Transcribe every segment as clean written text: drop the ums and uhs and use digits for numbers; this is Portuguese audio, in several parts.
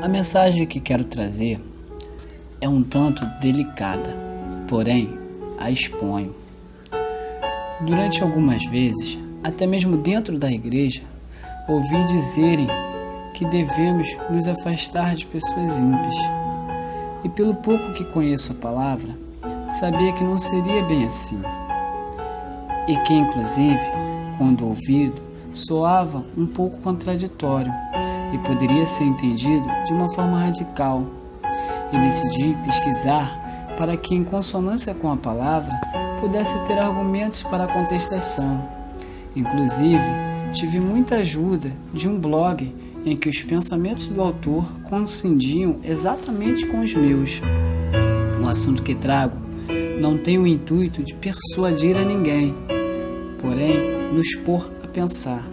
A mensagem que quero trazer é um tanto delicada, porém a exponho. Durante algumas vezes, até mesmo dentro da igreja, ouvi dizerem que devemos nos afastar de pessoas ímpias. E pelo pouco que conheço a palavra, sabia que não seria bem assim. E que, inclusive, quando ouvido, soava um pouco contraditório e poderia ser entendido de uma forma radical. E decidi pesquisar para que, em consonância com a palavra, pudesse ter argumentos para a contestação. Inclusive, tive muita ajuda de um blog em que os pensamentos do autor coincidiam exatamente com os meus. O assunto que trago não tem o intuito de persuadir a ninguém, porém nos pôr a pensar.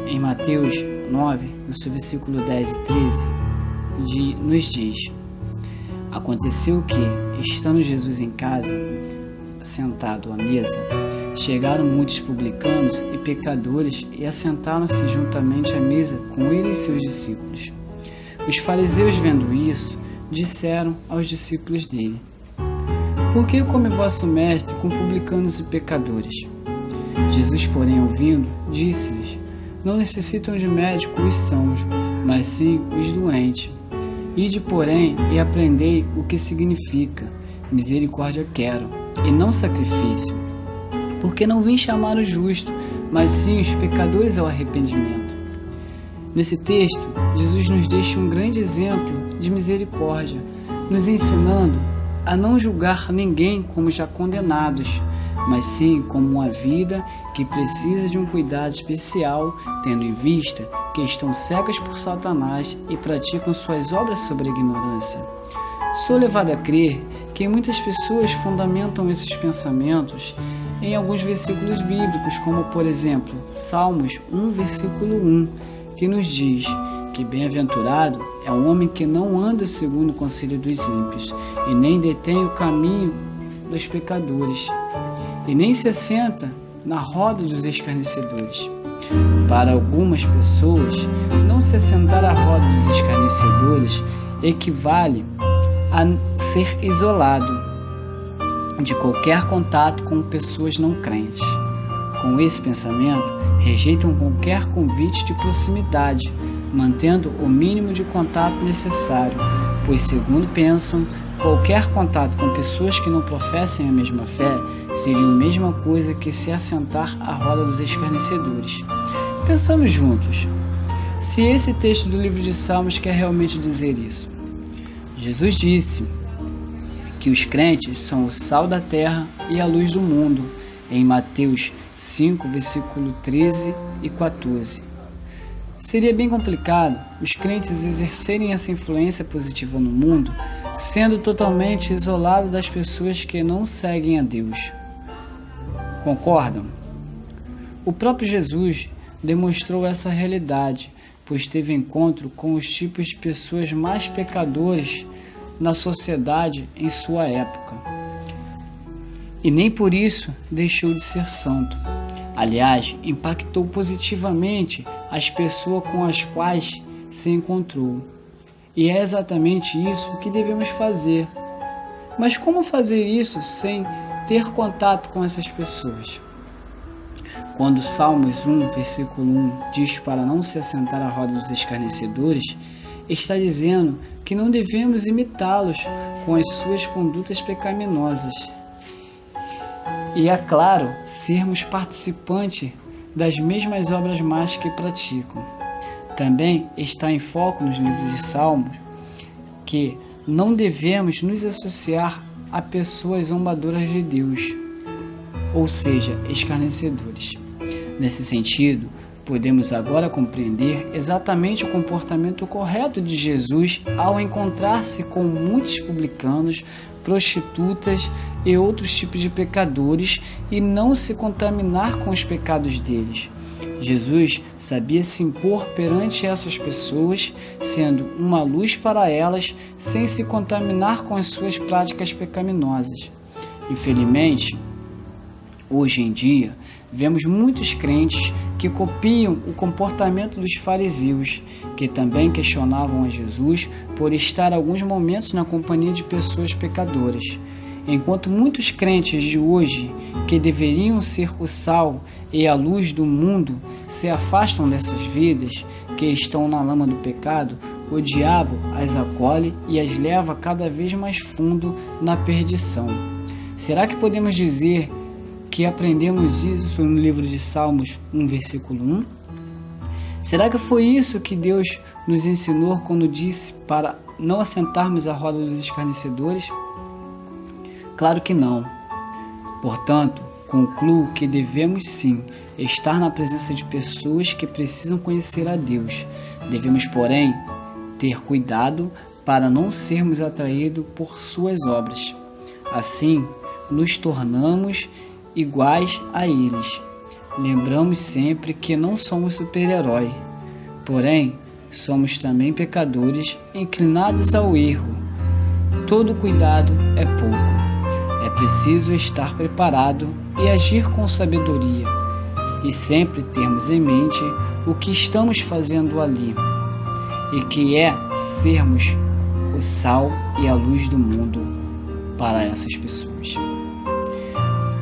Em Mateus 9, no seu versículo 10 e 13, nos diz: Aconteceu que, estando Jesus em casa, sentado à mesa, chegaram muitos publicanos e pecadores e assentaram-se juntamente à mesa com ele e seus discípulos. Os fariseus, vendo isso, disseram aos discípulos dele: Por que come vosso mestre com publicanos e pecadores? Jesus, porém, ouvindo, disse-lhes: Não necessitam de médico os sãos, mas sim os doentes. Ide, porém, e aprendei o que significa: misericórdia quero, e não sacrifício. Porque não vim chamar o justo, mas sim os pecadores ao arrependimento. Nesse texto, Jesus nos deixa um grande exemplo de misericórdia, nos ensinando a não julgar ninguém como já condenados, mas sim como uma vida que precisa de um cuidado especial, tendo em vista que estão cegas por Satanás e praticam suas obras sobre a ignorância. Sou levado a crer que muitas pessoas fundamentam esses pensamentos em alguns versículos bíblicos, como por exemplo, Salmos 1, versículo 1, que nos diz que bem-aventurado é o homem que não anda segundo o conselho dos ímpios, e nem detém o caminho dos pecadores, e nem se assenta na roda dos escarnecedores. Para algumas pessoas, não se assentar à roda dos escarnecedores equivale a ser isolado de qualquer contato com pessoas não crentes. Com esse pensamento, rejeitam qualquer convite de proximidade, mantendo o mínimo de contato necessário, pois, segundo pensam, qualquer contato com pessoas que não professem a mesma fé seria a mesma coisa que se assentar à roda dos escarnecedores. Pensamos juntos. Se esse texto do livro de Salmos quer realmente dizer isso, Jesus disse que os crentes são o sal da terra e a luz do mundo, em Mateus 5, versículo 13 e 14. Seria bem complicado os crentes exercerem essa influência positiva no mundo, sendo totalmente isolados das pessoas que não seguem a Deus. Concordam? O próprio Jesus demonstrou essa realidade, pois teve encontro com os tipos de pessoas mais pecadores na sociedade em sua época. E nem por isso deixou de ser santo. Aliás, impactou positivamente as pessoas com as quais se encontrou. E é exatamente isso que devemos fazer. Mas como fazer isso sem ter contato com essas pessoas? Quando Salmos 1, versículo 1 diz para não se assentar à roda dos escarnecedores, está dizendo que não devemos imitá-los com as suas condutas pecaminosas. E, é claro, sermos participantes das mesmas obras más que praticam. Também está em foco nos livros de Salmos que não devemos nos associar a pessoas zombadoras de Deus, ou seja, escarnecedores. Nesse sentido, podemos agora compreender exatamente o comportamento correto de Jesus ao encontrar-se com muitos publicanos, prostitutas e outros tipos de pecadores e não se contaminar com os pecados deles. Jesus sabia se impor perante essas pessoas, sendo uma luz para elas, sem se contaminar com as suas práticas pecaminosas. Infelizmente, Hoje em dia, vemos muitos crentes que copiam o comportamento dos fariseus, que também questionavam a Jesus por estar alguns momentos na companhia de pessoas pecadoras. Enquanto muitos crentes de hoje, que deveriam ser o sal e a luz do mundo, se afastam dessas vidas que estão na lama do pecado, o diabo as acolhe e as leva cada vez mais fundo na perdição. Será que podemos dizer que aprendemos isso no livro de Salmos 1, versículo 1? Será que foi isso que Deus nos ensinou quando disse para não assentarmos à roda dos escarnecedores? Claro que não. Portanto, concluo que devemos sim estar na presença de pessoas que precisam conhecer a Deus. Devemos, porém, ter cuidado para não sermos atraídos por suas obras. Assim, nos tornamos iguais a eles. Lembramos sempre que não somos super-herói, porém, somos também pecadores inclinados ao erro. Todo cuidado é pouco. É preciso estar preparado e agir com sabedoria, e sempre termos em mente o que estamos fazendo ali, e que é sermos o sal e a luz do mundo para essas pessoas.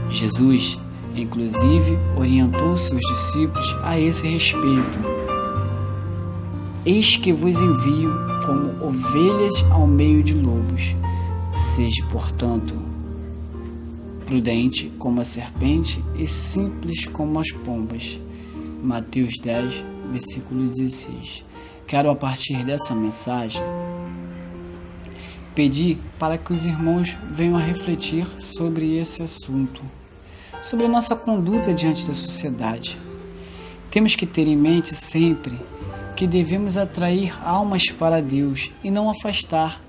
Jesus, inclusive, orientou seus discípulos a esse respeito. Eis que vos envio como ovelhas ao meio de lobos. Seja, portanto, prudente como a serpente e simples como as pombas. Mateus 10, versículo 16. Quero, a partir dessa mensagem, pedir para que os irmãos venham a refletir sobre esse assunto, sobre a nossa conduta diante da sociedade. Temos que ter em mente sempre que devemos atrair almas para Deus e não afastar.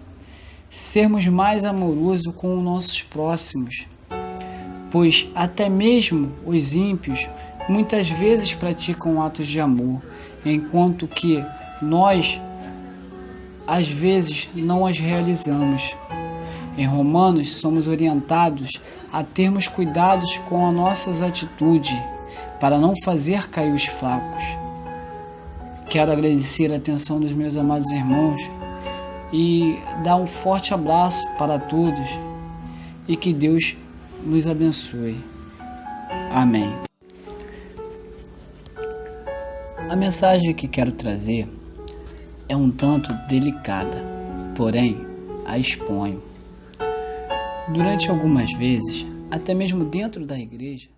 Sermos mais amorosos com os nossos próximos, pois até mesmo os ímpios muitas vezes praticam atos de amor, enquanto que nós às vezes não as realizamos. Em Romanos somos orientados a termos cuidados com as nossas atitudes, para não fazer cair os fracos. Quero agradecer a atenção dos meus amados irmãos e dar um forte abraço para todos e que Deus nos abençoe. Amém. A mensagem que quero trazer é um tanto delicada, porém a exponho. Durante algumas vezes, até mesmo dentro da igreja,